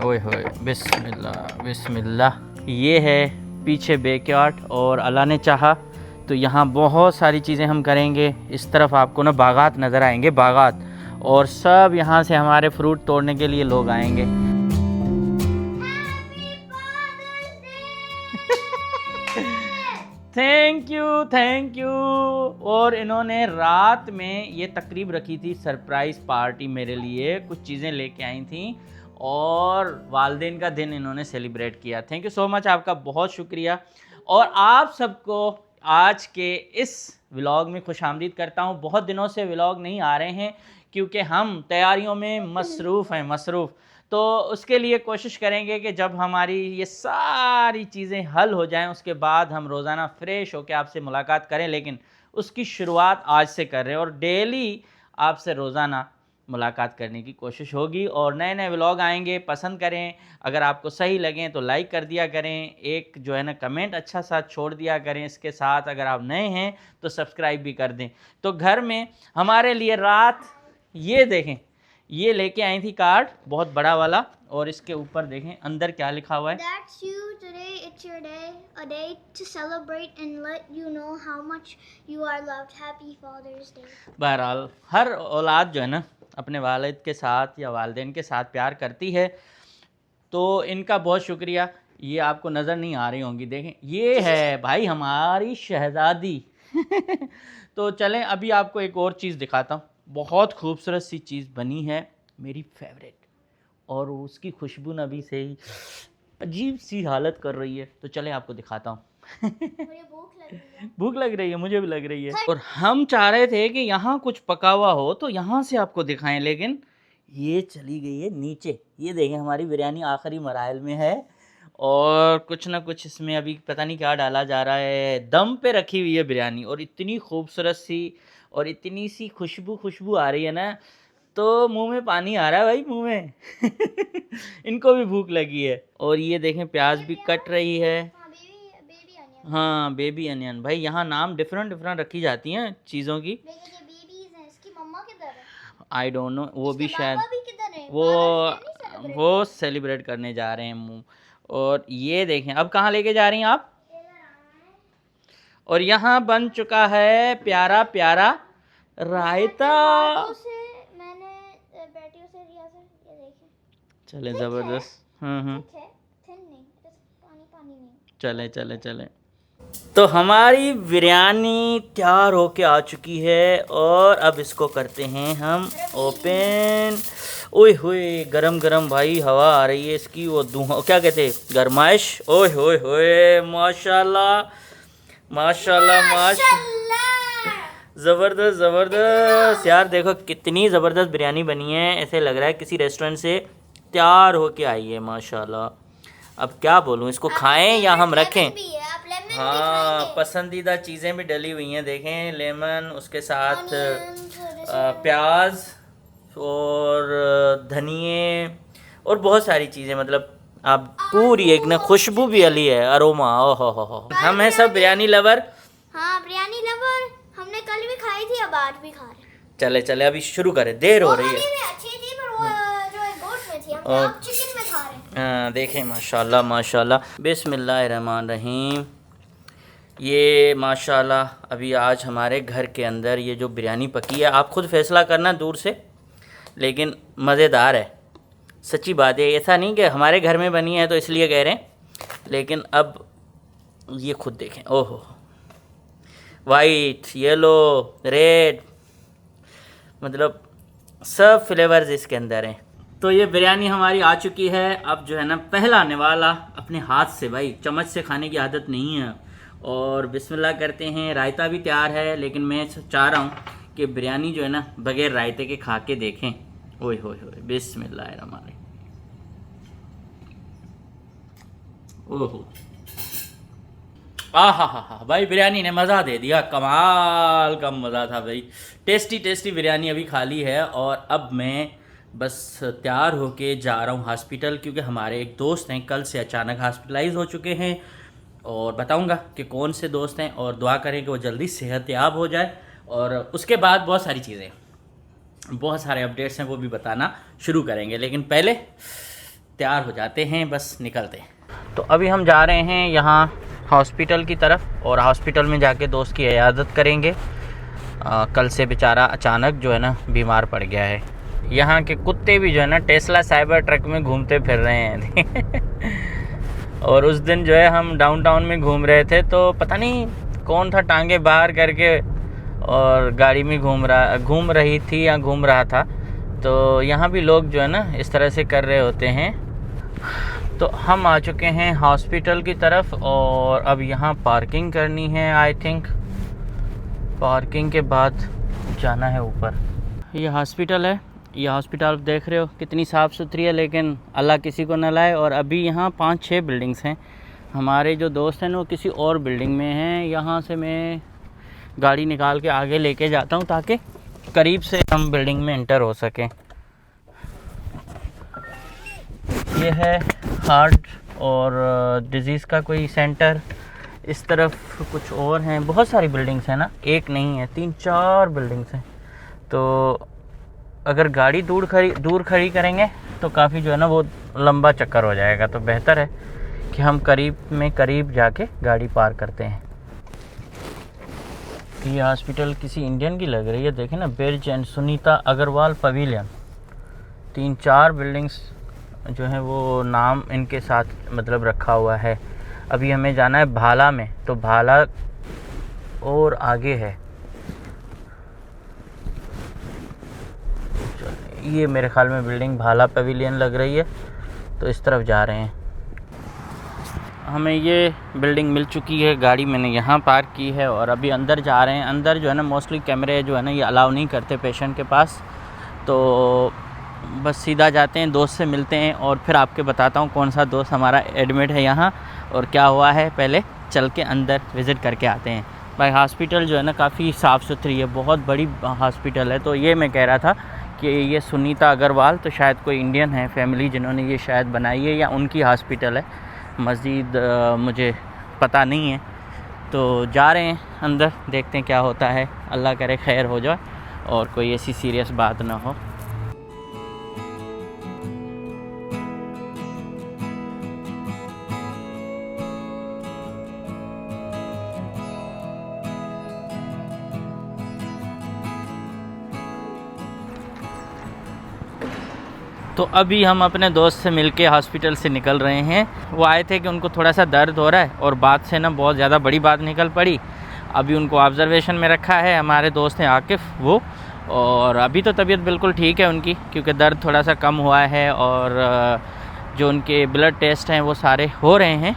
ओए होए, बिस्मिल्लाह बिस्मिल्लाह। ये है पीछे बैकयार्ड और अल्लाह ने चाहा तो यहाँ बहुत सारी चीज़ें हम करेंगे। इस तरफ आपको ना बागात नज़र आएंगे, बागात, और सब यहाँ से हमारे फ्रूट तोड़ने के लिए लोग आएंगे। Thank you. और इन्होंने रात में ये तकरीब रखी थी, सरप्राइज़ पार्टी मेरे लिए, कुछ चीज़ें लेके आई थी और वालदेन का दिन इन्होंने सेलिब्रेट किया। थैंक यू सो मच, आपका बहुत शुक्रिया। और आप सबको आज के इस व्लॉग में खुशामदीद करता हूँ। बहुत दिनों से व्लॉग नहीं आ रहे हैं क्योंकि हम तैयारियों में मसरूफ़ हैं, मसरूफ़। तो उसके लिए कोशिश करेंगे कि जब हमारी ये सारी चीज़ें हल हो जाएं उसके बाद हम रोज़ाना फ़्रेश होकर आपसे मुलाकात करें, लेकिन उसकी शुरुआत आज से कर रहे हैं और डेली आपसे रोज़ाना मुलाकात करने की कोशिश होगी और नए नए व्लॉग आएंगे। पसंद करें, अगर आपको सही लगें तो लाइक कर दिया करें, एक जो है ना कमेंट अच्छा सा छोड़ दिया करें। इसके साथ अगर आप नए हैं तो सब्सक्राइब भी कर दें। तो घर में हमारे लिए रात ये देखें, ये लेके आई थी कार्ड, बहुत बड़ा वाला, और इसके ऊपर देखें अंदर क्या लिखा हुआ है। That's you today. It's your day, a day to celebrate and let you know how much you are loved. Happy Father's Day. बहरहाल हर औलाद जो है ना अपने वालिद के साथ या वालिदैन के साथ प्यार करती है, तो इनका बहुत शुक्रिया। ये आपको नज़र नहीं आ रही होंगी, देखें ये है भाई हमारी शहज़ादी। तो चलें अभी आपको एक और चीज़ दिखाता हूँ। बहुत खूबसूरत सी चीज़ बनी है, मेरी फेवरेट, और उसकी खुशबू नबी से ही अजीब सी हालत कर रही है। तो चलें आपको दिखाता हूँ। मुझे भूख लग रही है। भूख लग रही है, मुझे भी लग रही है। और हम चाह रहे थे कि यहाँ कुछ पका हुआ हो तो यहाँ से आपको दिखाएं, लेकिन ये चली गई है नीचे। ये देखें हमारी बिरयानी आखिरी मराहल में है और कुछ ना कुछ इसमें अभी पता नहीं क्या डाला जा रहा है। दम पे रखी हुई है बिरयानी और इतनी खूबसूरत सी और इतनी सी खुशबू आ रही है ना, तो मुंह में पानी आ रहा है भाई, मुंह में। इनको भी भूख लगी है। और ये देखें प्याज भी कट रही है। हाँ, बेबी अनियन। हाँ बेबी अनियन। भाई यहाँ नाम डिफरेंट रखी जाती हैं चीज़ों की। लेकिन ये बेबीज हैं, इसकी मम्मा किधर है? आई डोंट नो, वो भी इसके शायद पापा भी किधर हैं? वो Father's Day नहीं celebrate वो सेलिब्रेट करने जा रहे हैं मुँह। और ये देखें अब कहाँ लेके जा रही हैं आप। और यहाँ बन चुका है प्यारा प्यारा रायता। हाथों से मैंने बेटियों से लिया था, ये देखें। चले ठीक ज़बरदस्त। ठीक है, थिन नहीं, पानी नहीं। चले। तो हमारी बिरयानी तैयार होके आ चुकी है और अब इसको करते हैं हम ओपन। ओए होए गरम गरम भाई, हवा आ रही है इसकी, वो धुआं क्या कहते हैं, गरमाइश। ओए होए होए, माशाल्लाह ज़बरदस्त यार। देखो कितनी ज़बरदस्त बिरयानी बनी है, ऐसे लग रहा है किसी रेस्टोरेंट से तैयार होके आई है माशाल्लाह। अब क्या बोलूँ, इसको खाएं या हम रखें। हाँ पसंदीदा चीज़ें भी डली हुई हैं, देखें लेमन, उसके साथ प्याज और धनिए और बहुत सारी चीज़ें, मतलब आप पूरी एक ना खुशबू भी अली है, अरोमा। ओहो हम हैं सब बिरयानी लवर। हाँ बिरयानी लवर, हमने कल भी खाई थी, अब आज भी खा रहे हैं। चले अभी शुरू करें, देर हो रही है। अच्छी थी पर वो जो गोश्त में थी, हम अब चिकन में खा रहे हैं। हाँ देखें माशाल्लाह। बिस्मिल्लाहिर्रहमानिर्रहीम। ये माशाल्लाह अभी आज हमारे घर के अंदर ये जो बिरयानी पकी है, आप खुद फैसला करना दूर से, लेकिन मज़ेदार है, सच्ची बात है। ऐसा नहीं कि हमारे घर में बनी है तो इसलिए कह रहे हैं, लेकिन अब ये खुद देखें। ओहो, वाइट, येलो, रेड, मतलब सब फ्लेवर्स इसके अंदर हैं। तो ये बिरयानी हमारी आ चुकी है। अब जो है ना पहला निवाला अपने हाथ से, भाई चम्मच से खाने की आदत नहीं है, और बिस्मिल्लाह करते हैं। रायता भी तैयार है, लेकिन मैं चाह रहा हूँ कि बिरयानी जो है ना बगैर रायते के खा के देखें। ओए होए होए, बिस्मिल्लाहिर्रहमानिर्रहीम। ओहो हा भाई, बिरयानी ने मज़ा दे दिया, कमाल का मज़ा था भाई। टेस्टी बिरयानी अभी खा ली है और अब मैं बस तैयार होके जा रहा हूँ हॉस्पिटल, क्योंकि हमारे एक दोस्त हैं कल से अचानक हॉस्पिटलाइज हो चुके हैं, और बताऊँगा कि कौन से दोस्त हैं, और दुआ करें कि वो जल्दी सेहतयाब हो जाए। और उसके बाद बहुत सारी चीज़ें, बहुत सारे अपडेट्स हैं, वो भी बताना शुरू करेंगे, लेकिन पहले तैयार हो जाते हैं, बस निकलते हैं। तो अभी हम जा रहे हैं यहाँ हॉस्पिटल की तरफ और हॉस्पिटल में जाके दोस्त की इयादत करेंगे। कल से बेचारा अचानक जो है ना बीमार पड़ गया है। यहाँ के कुत्ते भी जो है ना टेस्ला साइबर ट्रक में घूमते फिर रहे हैं। और उस दिन जो है हम डाउनटाउन में घूम रहे थे तो पता नहीं कौन था टांगे बाहर करके और गाड़ी में घूम रही थी या घूम रहा था। तो यहाँ भी लोग जो है ना इस तरह से कर रहे होते हैं। तो हम आ चुके हैं हॉस्पिटल की तरफ और अब यहाँ पार्किंग करनी है। आई थिंक पार्किंग के बाद जाना है ऊपर। ये हॉस्पिटल है, ये हॉस्पिटल आप देख रहे हो कितनी साफ़ सुथरी है, लेकिन अल्लाह किसी को न लाए। और अभी यहाँ 5-6 बिल्डिंग्स हैं। हमारे जो दोस्त हैं वो किसी और बिल्डिंग में हैं। यहाँ से मैं गाड़ी निकाल के आगे लेके जाता हूँ ताकि करीब से हम बिल्डिंग में एंटर हो सकें। ये है हार्ट और डिजीज़ का कोई सेंटर। इस तरफ कुछ और हैं, बहुत सारी बिल्डिंग्स हैं ना, एक नहीं है 3-4 बिल्डिंग्स हैं। तो अगर गाड़ी दूर खड़ी करेंगे तो काफ़ी जो है ना वो लंबा चक्कर हो जाएगा। तो बेहतर है कि हम करीब जाके गाड़ी पार्क करते हैं। ये हॉस्पिटल किसी इंडियन की लग रही है। देखें ना, Biraj and Sunita Agarwal pavilion. 3-4 buildings जो है वो नाम इनके साथ मतलब रखा हुआ है। अभी हमें जाना है भाला में, तो भाला और आगे है। ये मेरे ख्याल में बिल्डिंग भाला पवेलियन लग रही है, तो इस तरफ जा रहे हैं। हमें ये बिल्डिंग मिल चुकी है, गाड़ी मैंने यहाँ पार्क की है और अभी अंदर जा रहे हैं। अंदर जो है ना मोस्टली कैमरे जो है ना ये अलाउ नहीं करते पेशेंट के पास, तो बस सीधा जाते हैं, दोस्त से मिलते हैं और फिर आपके बताता हूँ कौन सा दोस्त हमारा एडमिट है यहाँ और क्या हुआ है। पहले चल के अंदर विज़िट करके आते हैं। भाई हॉस्पिटल जो है ना काफ़ी साफ़ सुथरी है, बहुत बड़ी हॉस्पिटल है। तो ये मैं कह रहा था कि ये सुनीता अग्रवाल तो शायद कोई इंडियन है फैमिली जिन्होंने ये शायद बनाई है या उनकी हॉस्पिटल है। मज़ीद मुझे पता नहीं है। तो जा रहे हैं अंदर, देखते हैं क्या होता है। अल्लाह करे खैर हो जाए और कोई ऐसी सीरियस बात ना हो। तो अभी हम अपने दोस्त से मिलके हॉस्पिटल से निकल रहे हैं। वो आए थे कि उनको थोड़ा सा दर्द हो रहा है और बात से ना बहुत ज़्यादा बड़ी बात निकल पड़ी। अभी उनको ऑब्ज़र्वेशन में रखा है। हमारे दोस्त हैं आकिफ़ वो, और अभी तो तबीयत बिल्कुल ठीक है उनकी, क्योंकि दर्द थोड़ा सा कम हुआ है और जो उनके ब्लड टेस्ट हैं वो सारे हो रहे हैं।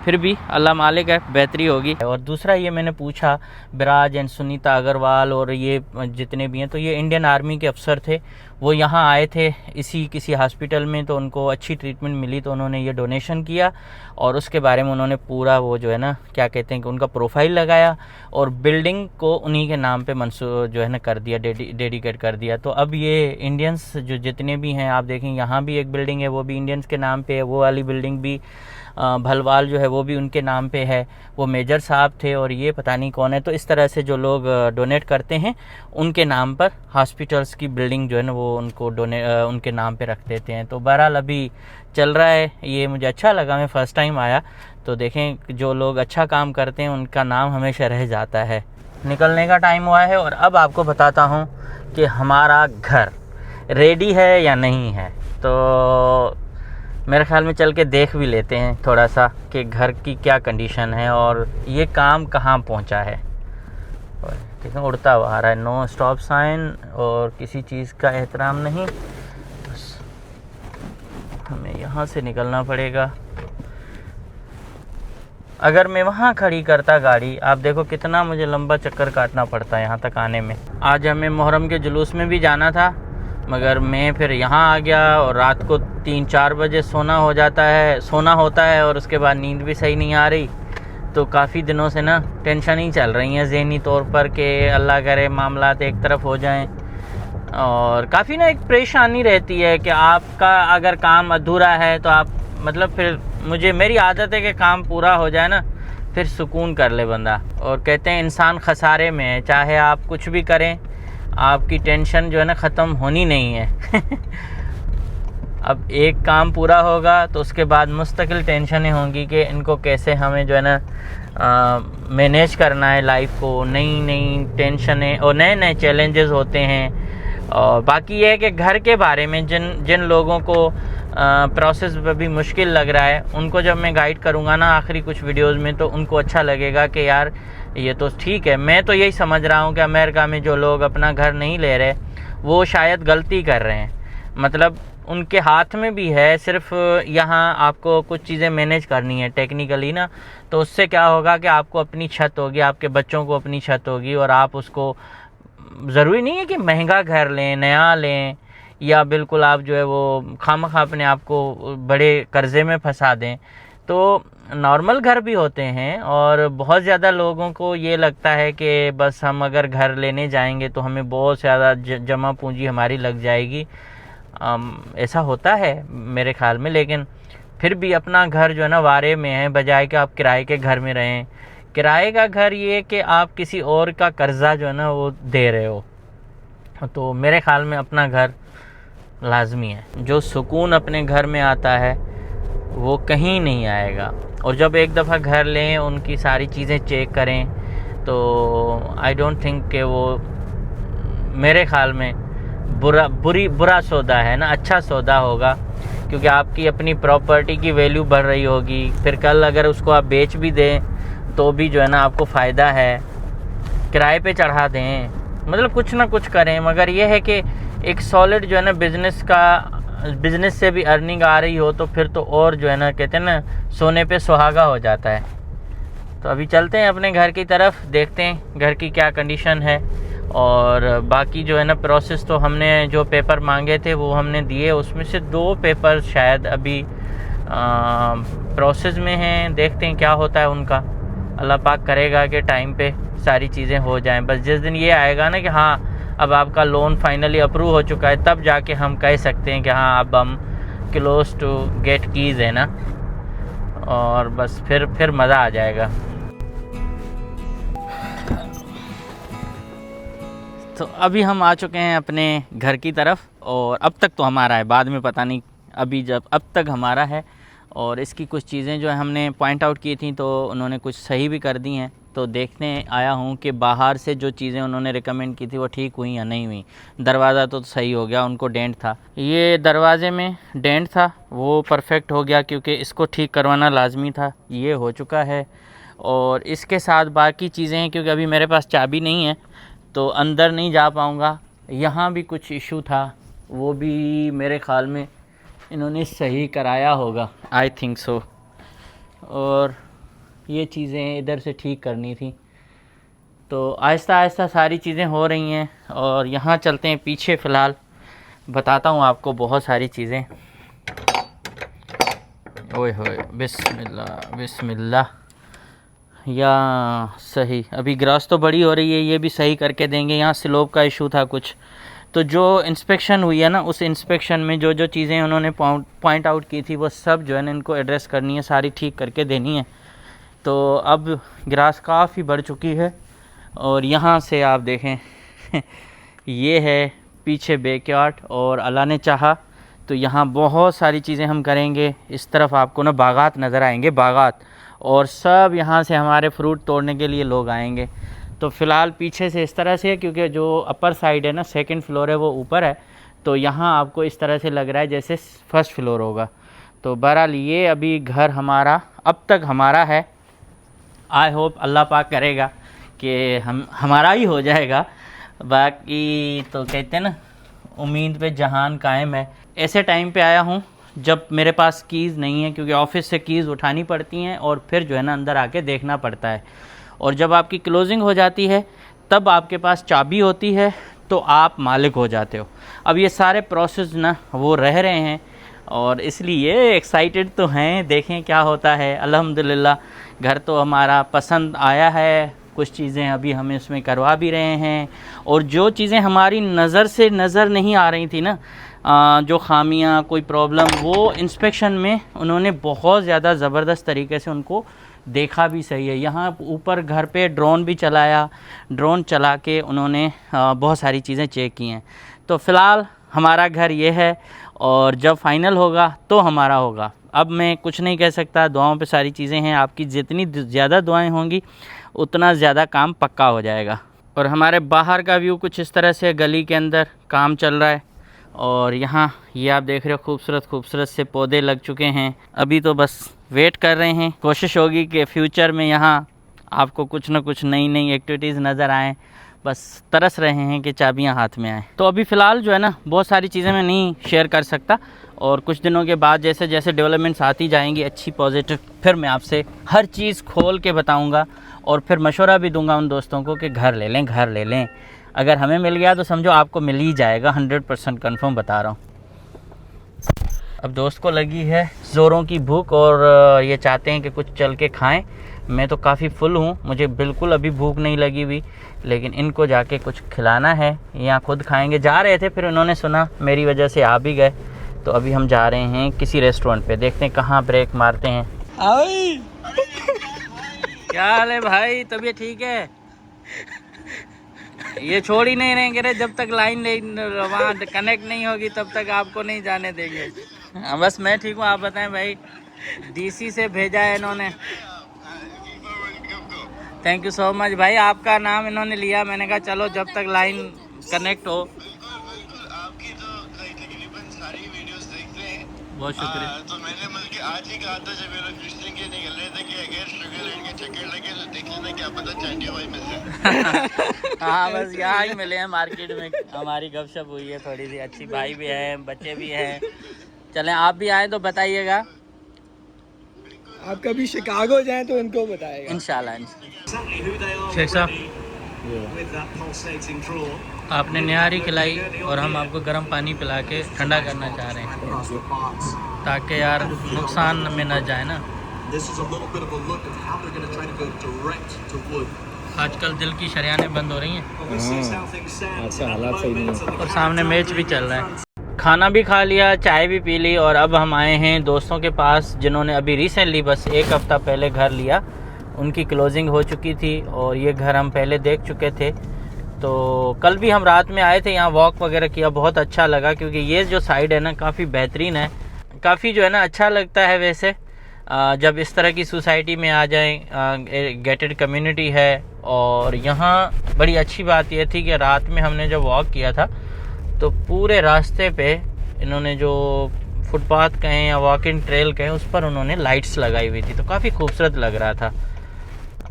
फिर भी अल्लाह मालिक है, बेहतरी होगी। और दूसरा ये मैंने पूछा बिराज एंड सुनीता अग्रवाल और ये जितने भी हैं, तो ये इंडियन आर्मी के अफसर थे। वो यहाँ आए थे किसी हॉस्पिटल में, तो उनको अच्छी ट्रीटमेंट मिली तो उन्होंने ये डोनेशन किया और उसके बारे में उन्होंने पूरा वो जो है ना क्या कहते हैं कि उनका प्रोफाइल लगाया और बिल्डिंग को उन्हीं के नाम पे मंसूर जो है ना कर दिया, डेडिकेट कर दिया। तो अब ये इंडियंस जो जितने भी हैं, आप देखें यहाँ भी एक बिल्डिंग है वो भी इंडियंस के नाम पे है, वो वाली बिल्डिंग भी भलवाल जो है वो भी उनके नाम पे है। वो मेजर साहब थे और ये पता नहीं कौन है। तो इस तरह से जो लोग डोनेट करते हैं उनके नाम पर हॉस्पिटल्स की बिल्डिंग जो है ना वो उनको उनके नाम पे रख देते हैं। तो बहरहाल अभी चल रहा है, ये मुझे अच्छा लगा, मैं फ़र्स्ट टाइम आया। तो देखें जो लोग अच्छा काम करते हैं उनका नाम हमेशा रह जाता है। निकलने का टाइम हुआ है और अब आपको बताता हूँ कि हमारा घर रेडी है या नहीं है। तो मेरे ख्याल में चल के देख भी लेते हैं थोड़ा सा कि घर की क्या कंडीशन है और ये काम कहाँ पहुँचा है। ठीक है, उड़ता हुआ आ रहा है, नो स्टॉप साइन और किसी चीज़ का एहतराम नहीं। बस हमें यहाँ से निकलना पड़ेगा। अगर मैं वहाँ खड़ी करता गाड़ी, आप देखो कितना मुझे लंबा चक्कर काटना पड़ता है यहाँ तक आने में। आज हमें मुहर्रम के जुलूस में भी जाना था, मगर मैं फिर यहाँ आ गया और रात को 3-4 बजे सोना होता है और उसके बाद नींद भी सही नहीं आ रही। तो काफ़ी दिनों से ना टेंशन ही चल रही हैं ज़हनी तौर पर कि अल्लाह करे मामलात एक तरफ हो जाएं। और काफ़ी ना एक परेशानी रहती है कि आपका अगर काम अधूरा है तो आप मतलब फिर मेरी आदत है कि काम पूरा हो जाए ना फिर सुकून कर ले बंदा। और कहते हैं इंसान खसारे में है, चाहे आप कुछ भी करें आपकी टेंशन जो है ना ख़त्म होनी नहीं है। अब एक काम पूरा होगा तो उसके बाद मुस्तकिल टेंशनें होंगी कि इनको कैसे हमें जो है ना मैनेज करना है लाइफ को, नई नई टेंशनें और नए नए चैलेंजेस होते हैं। और बाकी ये है कि घर के बारे में जिन लोगों को प्रोसेस भी मुश्किल लग रहा है, उनको जब मैं गाइड करूँगा ना आखिरी कुछ वीडियोस में, तो उनको अच्छा लगेगा कि यार ये तो ठीक है। मैं तो यही समझ रहा हूँ कि अमेरिका में जो लोग अपना घर नहीं ले रहे वो शायद गलती कर रहे हैं। मतलब उनके हाथ में भी है, सिर्फ यहाँ आपको कुछ चीज़ें मैनेज करनी है टेक्निकली ना, तो उससे क्या होगा कि आपको अपनी छत होगी, आपके बच्चों को अपनी छत होगी, और आप उसको ज़रूरी नहीं है कि महंगा घर लें, नया लें, या बिल्कुल आप जो है वो खामखा अपने आप को बड़े कर्ज़े में फंसा दें। तो नॉर्मल घर भी होते हैं, और बहुत ज़्यादा लोगों को ये लगता है कि बस हम अगर घर लेने जाएंगे तो हमें बहुत ज़्यादा जमा पूंजी हमारी लग जाएगी। ऐसा होता है मेरे ख्याल में, लेकिन फिर भी अपना घर जो है ना वारे में है, बजाय कि आप किराए के घर में रहें। किराए का घर ये कि आप किसी और का कर्जा जो है ना वो दे रहे हो। तो मेरे ख्याल में अपना घर लाजमी है। जो सुकून अपने घर में आता है वो कहीं नहीं आएगा। और जब एक दफ़ा घर लें, उनकी सारी चीज़ें चेक करें, तो आई डोंट थिंक कि वो मेरे ख्याल में बुरा सौदा है ना, अच्छा सौदा होगा, क्योंकि आपकी अपनी प्रॉपर्टी की वैल्यू बढ़ रही होगी। फिर कल अगर उसको आप बेच भी दें तो भी जो है ना आपको फ़ायदा है, किराए पे चढ़ा दें, मतलब कुछ ना कुछ करें। मगर ये है कि एक सॉलिड जो है ना बिज़नेस से भी अर्निंग आ रही हो तो फिर तो और जो है ना कहते हैं ना सोने पे सुहागा हो जाता है। तो अभी चलते हैं अपने घर की तरफ, देखते हैं घर की क्या कंडीशन है। और बाकी जो है ना प्रोसेस, तो हमने जो पेपर मांगे थे वो हमने दिए, उसमें से 2 पेपर शायद अभी प्रोसेस में हैं। देखते हैं क्या होता है उनका। अल्लाह पाक करेगा कि टाइम पे सारी चीज़ें हो जाएं। बस जिस दिन ये आएगा ना कि हाँ अब आपका लोन फाइनली अप्रूव हो चुका है, तब जाके हम कह सकते हैं कि हाँ अब हम क्लोज टू गेट कीज़ है ना, और बस फिर मज़ा आ जाएगा। तो अभी हम आ चुके हैं अपने घर की तरफ, और अब तक तो हमारा है, बाद में पता नहीं, अभी जब अब तक हमारा है। और इसकी कुछ चीज़ें जो है हमने पॉइंट आउट की थी तो उन्होंने कुछ सही भी कर दी हैं। तो देखने आया हूँ कि बाहर से जो चीज़ें उन्होंने रिकमेंड की थी वो ठीक हुई या नहीं हुई। दरवाज़ा तो सही हो गया, उनको डेंट था, ये दरवाज़े में डेंट था वो परफेक्ट हो गया, क्योंकि इसको ठीक करवाना लाजमी था, ये हो चुका है। और इसके साथ बाकी चीज़ें हैं, क्योंकि अभी मेरे पास चाबी नहीं है तो अंदर नहीं जा पाऊँगा। यहाँ भी कुछ इशू था, वो भी मेरे ख़्याल में इन्होंने सही कराया होगा, आई थिंक सो। और ये चीज़ें इधर से ठीक करनी थी। तो आहिस्ता आहिस्ता सारी चीज़ें हो रही हैं। और यहाँ चलते हैं पीछे, फ़िलहाल बताता हूँ आपको बहुत सारी चीज़ें। ओए होए, बिस्मिल्लाह बिस्मिल्लाह। या सही, अभी ग्रास तो बड़ी हो रही है, ये भी सही करके देंगे। यहाँ स्लोप का इशू था कुछ, तो जो इंस्पेक्शन हुई है ना, उस इंस्पेक्शन में जो जो चीज़ें उन्होंने पॉइंट आउट की थी वो सब जो है ना इनको एड्रेस करनी है, सारी ठीक करके देनी है। तो अब ग्रास काफ़ी बढ़ चुकी है। और यहाँ से आप देखें ये है पीछे बैकयार्ड, और अल्लाह ने चाहा तो यहाँ बहुत सारी चीज़ें हम करेंगे। इस तरफ आपको ना बागात नज़र आएंगे, बागात, और सब यहाँ से हमारे फ्रूट तोड़ने के लिए लोग आएंगे। तो फ़िलहाल पीछे से इस तरह से है, क्योंकि जो अपर साइड है ना, 2nd फ्लोर है, वो ऊपर है, तो यहाँ आपको इस तरह से लग रहा है जैसे 1st फ्लोर होगा। तो बहरहाल ये अभी घर हमारा अब तक हमारा है। आई होप अल्लाह पाक करेगा कि हमारा ही हो जाएगा। बाकी तो कहते हैं ना उम्मीद पे जहान कायम है। ऐसे टाइम पे आया हूँ जब मेरे पास कीज़ नहीं है, क्योंकि ऑफ़िस से कीज़ उठानी पड़ती हैं और फिर जो है ना अंदर आके देखना पड़ता है। और जब आपकी क्लोजिंग हो जाती है तब आपके पास चाबी होती है, तो आप मालिक हो जाते हो। अब ये सारे प्रोसेस ना वो रह रहे हैं, और इसलिए एक्साइटेड तो हैं, देखें क्या होता है। अल्हम्दुलिल्लाह घर तो हमारा पसंद आया है। कुछ चीज़ें अभी हम इसमें करवा भी रहे हैं, और जो चीज़ें हमारी नज़र से नज़र नहीं आ रही थी ना, जो खामियां, कोई प्रॉब्लम, वो इंस्पेक्शन में उन्होंने बहुत ज़्यादा ज़बरदस्त तरीके से उनको देखा भी सही है। यहाँ ऊपर घर पे ड्रोन भी चलाया, ड्रोन चला के उन्होंने बहुत सारी चीज़ें चेक की हैं। तो फ़िलहाल हमारा घर ये है, और जब फाइनल होगा तो हमारा होगा। अब मैं कुछ नहीं कह सकता, दुआओं पे सारी चीज़ें हैं। आपकी जितनी ज़्यादा दुआएं होंगी उतना ज़्यादा काम पक्का हो जाएगा। और हमारे बाहर का व्यू कुछ इस तरह से, गली के अंदर काम चल रहा है और यहाँ ये आप देख रहे हो खूबसूरत खूबसूरत से पौधे लग चुके हैं। अभी तो बस वेट कर रहे हैं, कोशिश होगी कि फ्यूचर में यहाँ आपको कुछ ना कुछ नई नई एक्टिविटीज़ नज़र आएँ। बस तरस रहे हैं कि चाबियाँ हाथ में आएँ। तो अभी फ़िलहाल जो है ना, बहुत सारी चीज़ें मैं नहीं शेयर कर सकता, और कुछ दिनों के बाद जैसे जैसे डेवलपमेंट्स आती जाएंगी अच्छी पॉजिटिव, फिर मैं आपसे हर चीज़ खोल के बताऊंगा। और फिर मशवरा भी दूंगा उन दोस्तों को कि घर ले लें, घर ले लें। अगर हमें मिल गया तो समझो आपको मिल ही जाएगा, 100% कन्फर्म बता रहा हूँ। अब दोस्त को लगी है ज़ोरों की भूख और ये चाहते हैं कि कुछ चल के खाएं। मैं तो काफ़ी फुल हूँ, मुझे बिल्कुल अभी भूख नहीं लगी हुई, लेकिन इनको जाके कुछ खिलाना है। यहाँ खुद खाएंगे। जा रहे थे, फिर इन्होंने सुना मेरी वजह से आ भी गए। तो अभी हम जा रहे हैं किसी रेस्टोरेंट पे, देखते हैं कहाँ ब्रेक मारते हैं। क्या हाल है भाई, तबीयत ठीक है? ये छोड़ ही नहीं रहेंगे रे, जब तक लाइन वहाँ कनेक्ट नहीं होगी तब तक आपको नहीं जाने देंगे। हाँ बस मैं ठीक हूँ, आप बताएं भाई। डीसी से भेजा है इन्होंने। थैंक यू सो मच भाई, आपका नाम इन्होंने लिया, मैंने कहा चलो जब तक लाइन कनेक्ट हो। आपकी तो तकरीबन सारी वीडियोस देखते हैं। बहुत शुक्रिया। तो मैंने बल्कि आज ही कहा था जब मेरा क्रिश्चियन के निकल रहे थे कि अगर शुगर के चक्कर लगे तो देख लेना, क्या पता चांडी भाई मिल जाए। हाँ बस यहाँ ही मिले हैं मार्केट में, हमारी गपशप हुई है थोड़ी सी अच्छी। भाई भी हैं, बच्चे भी हैं। चलें आप भी आए तो बताइएगा। आप कभी शिकागो जाएं तो इनको बताएगा इंशाल्लाह। शेख साहब, आपने निहारी खिलाई और हम आपको गर्म पानी पिला के ठंडा करना चाह रहे हैं, ताकि यार नुकसान में ना जाए ना। आजकल दिल की शरियानें बंद हो रही हैं, आपका हालात सही नहीं है। और सामने मैच भी चल रहा है। खाना भी खा लिया, चाय भी पी ली, और अब हम आए हैं दोस्तों के पास जिन्होंने अभी रिसेंटली बस 1 हफ़्ता पहले घर लिया। उनकी क्लोजिंग हो चुकी थी और ये घर हम पहले देख चुके थे। तो कल भी हम रात में आए थे, यहाँ वॉक वगैरह किया, बहुत अच्छा लगा, क्योंकि ये जो साइड है ना काफ़ी बेहतरीन है, काफ़ी जो है ना अच्छा लगता है। वैसे जब इस तरह की सोसाइटी में आ जाएं, गेटेड कम्युनिटी है। और यहाँ बड़ी अच्छी बात यह थी कि रात में हमने जब वॉक किया था तो पूरे रास्ते पे इन्होंने जो फुटपाथ कहें या वॉकिंग ट्रेल कहें, उस पर उन्होंने लाइट्स लगाई हुई थी, तो काफ़ी खूबसूरत लग रहा था।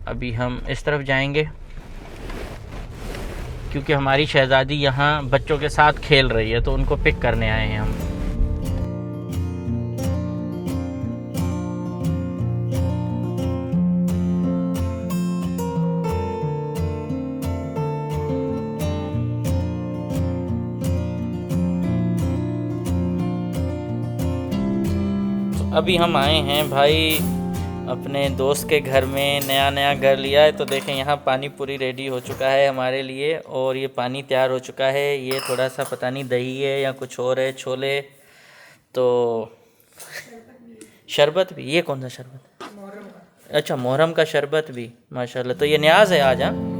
अभी हम इस तरफ जाएंगे क्योंकि हमारी शहज़ादी यहाँ बच्चों के साथ खेल रही है, तो उनको पिक करने आए हैं हम। अभी हम आए हैं भाई अपने दोस्त के घर में, नया घर लिया है। तो देखें यहाँ पानी पूरी रेडी हो चुका है हमारे लिए, और ये पानी तैयार हो चुका है। ये थोड़ा सा पता नहीं दही है या कुछ और है, छोले, तो शरबत भी। ये कौन सा शरबत? अच्छा, मुहर्रम का शरबत भी, माशाल्लाह। तो ये न्याज है आज। हाँ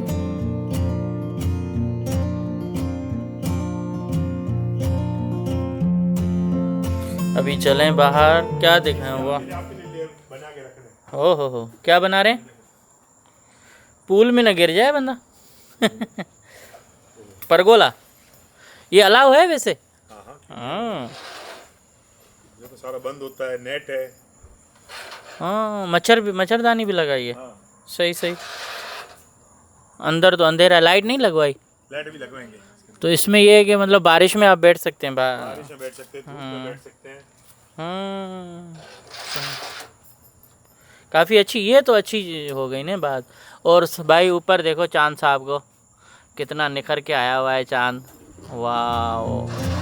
अभी चलें बाहर, क्या देख रहे हैं? वो हो, क्या बना रहे हैं? पूल में न गिर जाए बंदा। परगोला ये अलाउ है वैसे? हाँ, तो सारा बंद होता है, नेट है। हाँ, मच्छरदानी भी लगाई है। सही। अंदर तो अंधेरा, लाइट नहीं लगवाई? लाइट भी लगवाएंगे। तो इसमें ये है कि मतलब बारिश में आप बैठ सकते हैं, बारिश में बैठ सकते हैं, धूप में बैठ सकते हैं। काफ़ी अच्छी, ये तो अच्छी हो गई ना बात। और भाई ऊपर देखो चांद साहब को, कितना निखर के आया हुआ है चांद। वाह,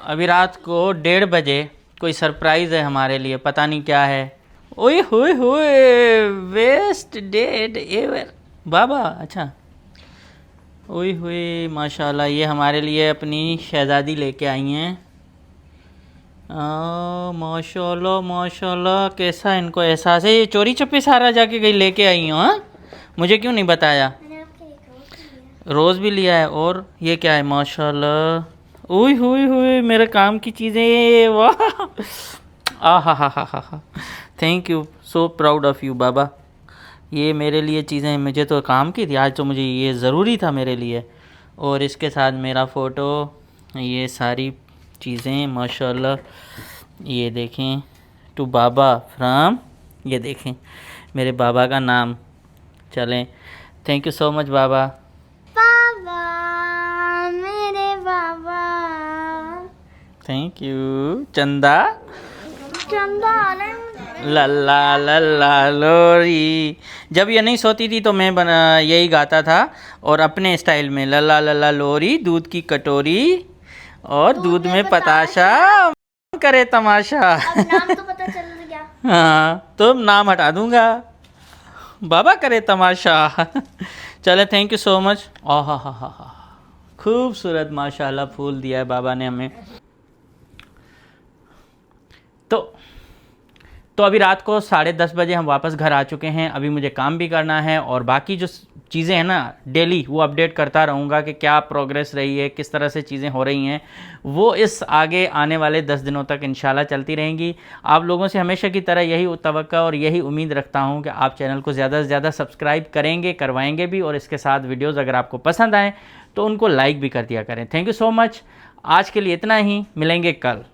अभी रात को 1:30 बजे कोई सरप्राइज़ है हमारे लिए, पता नहीं क्या है। ओए होए होए, बेस्ट डेट एवर बाबा। अच्छा, ओए होए माशाल्लाह, ये हमारे लिए अपनी शहज़ादी लेके आई हैं। माशाल्लाह माशाल्लाह, कैसा इनको एहसास है। ये चोरी छुपे सारा जाके गई लेके आई हूँ। हाँ, मुझे क्यों नहीं बताया। मैंने आपके लिए रोज लिया। रोज़ भी लिया है। और ये क्या है माशाल्लाह, ओए होए होए, मेरे काम की चीज़ें, वाह। आ हा हा हा हा हा, thank you, so proud of you बाबा। ये मेरे लिए चीज़ें मुझे तो काम की थी, आज तो मुझे ये ज़रूरी था मेरे लिए। और इसके साथ मेरा फ़ोटो, ये सारी चीज़ें माशाल्लाह। ये देखें, टू बाबा फ्रॉम, ये देखें मेरे बाबा का नाम। चलें, थैंक यू सो मच बाबा। बाबा, मेरे बाबा। Thank you. चंदा चंदा आ रहा है मुझे। लल्ला लल्ला लोरी। जब ये नहीं सोती थी तो मैं यही गाता था, और अपने स्टाइल में, लल्ला लल्ला लोरी, दूध की कटोरी और दूध में पताशा, करे तमाशा। अब नाम तो पता चल गया। हाँ, तो नाम हटा दूंगा, बाबा करे तमाशा। चले, थैंक यू सो मच। ओह हा, खूबसूरत माशाल्लाह फूल दिया है बाबा ने हमें। तो अभी रात को 10:30 बजे हम वापस घर आ चुके हैं। अभी मुझे काम भी करना है, और बाकी जो चीज़ें हैं ना डेली, वो अपडेट करता रहूँगा कि क्या प्रोग्रेस रही है, किस तरह से चीज़ें हो रही हैं। वो इस आगे आने वाले 10 दिनों तक इंशाल्लाह चलती रहेंगी। आप लोगों से हमेशा की तरह यही तवक्को और यही उम्मीद रखता हूँ कि आप चैनल को ज़्यादा से ज़्यादा सब्सक्राइब करेंगे, करवाएंगे भी, और इसके साथ वीडियोज़ अगर आपको पसंद आएँ तो उनको लाइक भी कर दिया करें। Thank you so much. आज के लिए इतना ही, मिलेंगे कल।